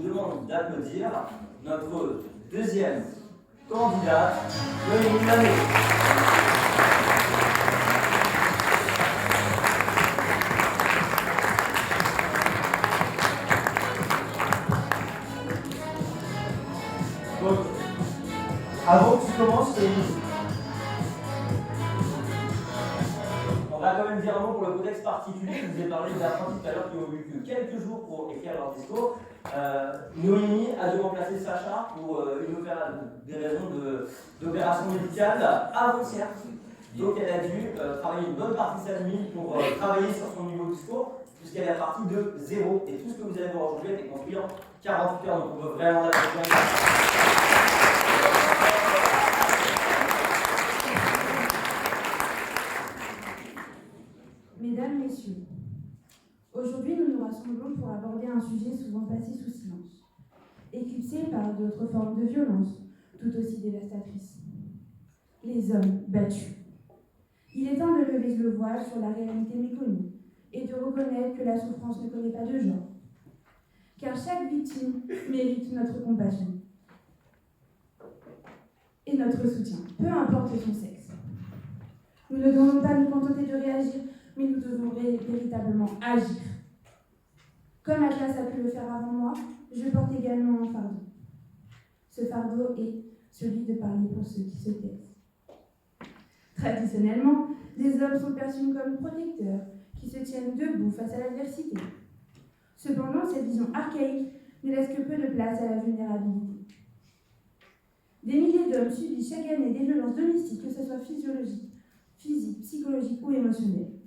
vous demande d'applaudir notre deuxième candidate de l'année. Donc, avant que tu commences, on va quand même dire un mot pour le contexte particulier. Je vous ai parlé d'apprentis tout à l'heure qui ont eu que quelques jours pour écrire leur discours. Noémie a dû remplacer Sacha pour une des raisons d'opération médicale avant-hier. Donc elle a dû travailler une bonne partie de sa nuit pour travailler sur son niveau de discours, puisqu'elle est partie de zéro. Et tout ce que vous allez voir aujourd'hui a été construit en 48 heures. Donc on peut vraiment l'applaudir. Mesdames, Messieurs, aujourd'hui nous nous rassemblons pour aborder un sujet souvent passé sous silence, éclipsé par d'autres formes de violence, tout aussi dévastatrices. Les hommes battus. Il est temps de lever le voile sur la réalité méconnue et de reconnaître que la souffrance ne connaît pas de genre. Car chaque victime mérite notre compassion et notre soutien, peu importe son sexe. Nous ne devons pas nous contenter de réagir, mais nous devons véritablement agir. Comme Atlas a pu le faire avant moi, je porte également un fardeau. Ce fardeau est celui de parler pour ceux qui se taisent. Traditionnellement, les hommes sont perçus comme protecteurs, qui se tiennent debout face à l'adversité. Cependant, cette vision archaïque ne laisse que peu de place à la vulnérabilité. Des milliers d'hommes subissent chaque année des violences domestiques, que ce soit physiologiques, physiques, psychologiques ou émotionnelles.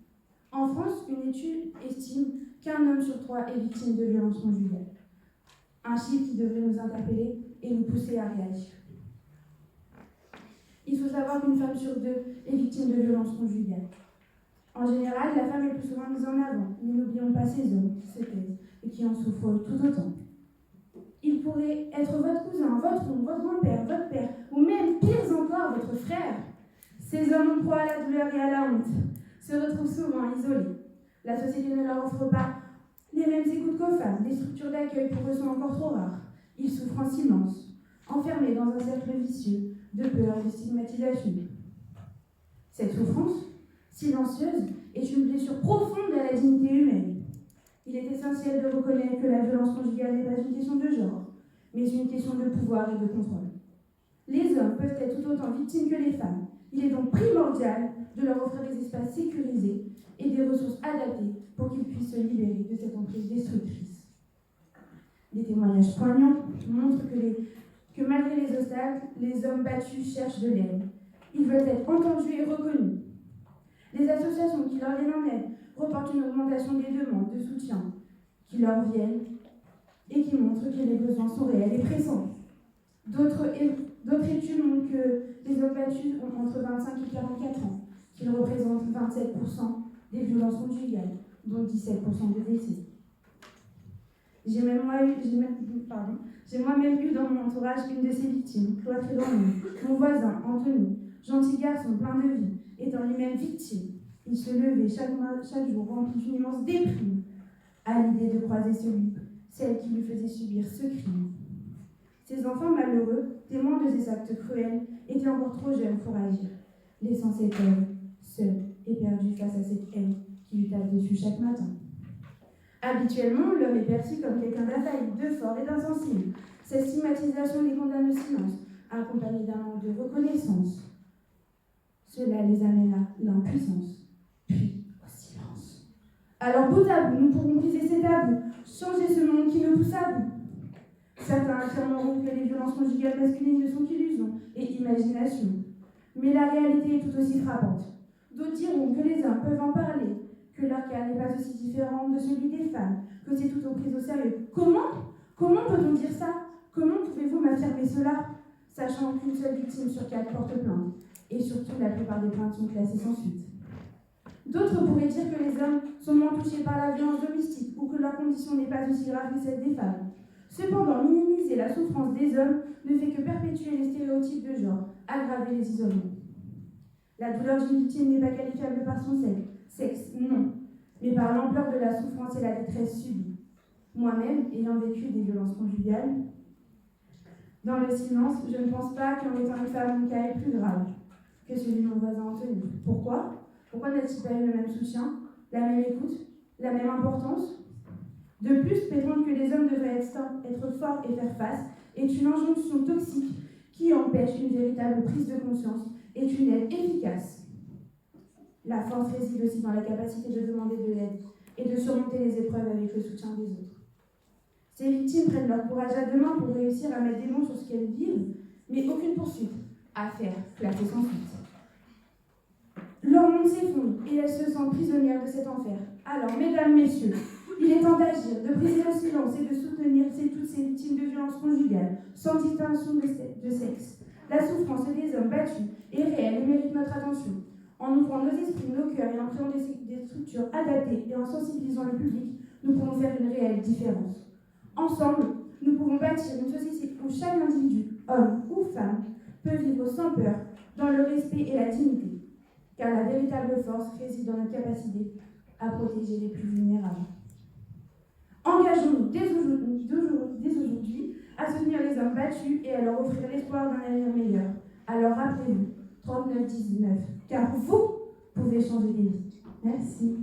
En France, une étude estime qu'un homme sur 3 est victime de violences conjugales. Un chiffre qui devrait nous interpeller et nous pousser à réagir. Il faut savoir qu'une femme sur 2 est victime de violences conjugales. En général, la femme est plus souvent mise en avant, mais n'oublions pas ces hommes qui se taisent et qui en souffrent tout autant. Il pourrait être votre cousin, votre oncle, votre grand-père, votre père, ou même, pire encore, votre frère. Ces hommes en proie à la douleur et à la honte se retrouvent souvent isolés. La société ne leur offre pas les mêmes écoutes qu'aux femmes. Les structures d'accueil pour eux sont encore trop rares. Ils souffrent en silence, enfermés dans un cercle vicieux de peur et de stigmatisation. Cette souffrance, silencieuse, est une blessure profonde à la dignité humaine. Il est essentiel de reconnaître que la violence conjugale n'est pas une question de genre, mais une question de pouvoir et de contrôle. Les hommes peuvent être tout autant victimes que les femmes. Il est donc primordial de leur offrir des espaces sécurisés et des ressources adaptées pour qu'ils puissent se libérer de cette emprise destructrice. Des témoignages poignants montrent que malgré les obstacles, les hommes battus cherchent de l'aide. Ils veulent être entendus et reconnus. Les associations qui leur viennent en aide reportent une augmentation des demandes de soutien qui leur viennent et qui montrent que les besoins sont réels et pressants. D'autres études montrent que les hommes battus ont entre 25 et 44 ans, qu'ils représentent 27% des violences conjugales, dont 17% de décès. J'ai moi-même eu dans mon entourage une de ces victimes, cloîtrée dans lui, mon voisin, Anthony, gentil garçon plein de vie, étant lui-même victime. Il se levait chaque jour rempli d'une immense déprime à l'idée de croiser celle qui lui faisait subir ce crime. Ces enfants malheureux, témoins de ces actes cruels, étaient encore trop jeunes pour agir, laissant cet homme seul et perdu face à cette haine qui lui tape dessus chaque matin. Habituellement, l'homme est perçu comme quelqu'un d'infaillible, de fort et d'insensible. Cette stigmatisation les condamne au silence, accompagnée d'un manque de reconnaissance. Cela les amène à l'impuissance, puis au silence. Alors, bout à bout, nous pourrons briser ces tabous, changer ce monde qui nous pousse à bout. Certains affirmeront que les violences conjugales masculines ne sont qu'illusions et imagination. Mais la réalité est tout aussi frappante. D'autres diront que les hommes peuvent en parler, que leur cas n'est pas aussi différent de celui des femmes, que c'est tout pris au sérieux. Comment peut-on dire ça? Comment pouvez-vous m'affirmer cela, sachant qu'une seule victime sur 4 porte plainte, et surtout la plupart des plaintes sont classées sans suite? D'autres pourraient dire que les hommes sont moins touchés par la violence domestique ou que leur condition n'est pas aussi grave que celle des femmes. Cependant, minimiser la souffrance des hommes ne fait que perpétuer les stéréotypes de genre, aggraver les isolements. La douleur d'une victime n'est pas qualifiable par son sexe, non, mais par l'ampleur de la souffrance et la détresse subie. Moi-même, ayant vécu des violences conjugales, dans le silence, je ne pense pas qu'en étant une femme, mon cas est plus grave que celui de mon voisin Anthony. Pourquoi ? Pourquoi n'a-t-il pas eu le même soutien, la même écoute, la même importance ? De plus, prétendre que les hommes devraient être forts et faire face est une injonction toxique qui empêche une véritable prise de conscience et une aide efficace. La force réside aussi dans la capacité de demander de l'aide et de surmonter les épreuves avec le soutien des autres. Ces victimes prennent leur courage à deux mains pour réussir à mettre des mots sur ce qu'elles vivent, mais aucune poursuite, affaire classée sans suite. Leur monde s'effondre et elles se sentent prisonnières de cet enfer. Alors, mesdames, messieurs, il est temps d'agir, de briser le silence et de soutenir toutes ces victimes de violences conjugales, sans distinction de sexe. La souffrance des hommes battus est réelle et mérite notre attention. En ouvrant nos esprits, nos cœurs et en créant des structures adaptées et en sensibilisant le public, nous pouvons faire une réelle différence. Ensemble, nous pouvons bâtir une société où chaque individu, homme ou femme, peut vivre sans peur, dans le respect et la dignité. Car la véritable force réside dans notre capacité à protéger les plus vulnérables. Engageons-nous dès aujourd'hui à soutenir les hommes battus et à leur offrir l'espoir d'un avenir meilleur. Alors rappelez-vous, 39-19, car vous pouvez changer des vies. Merci.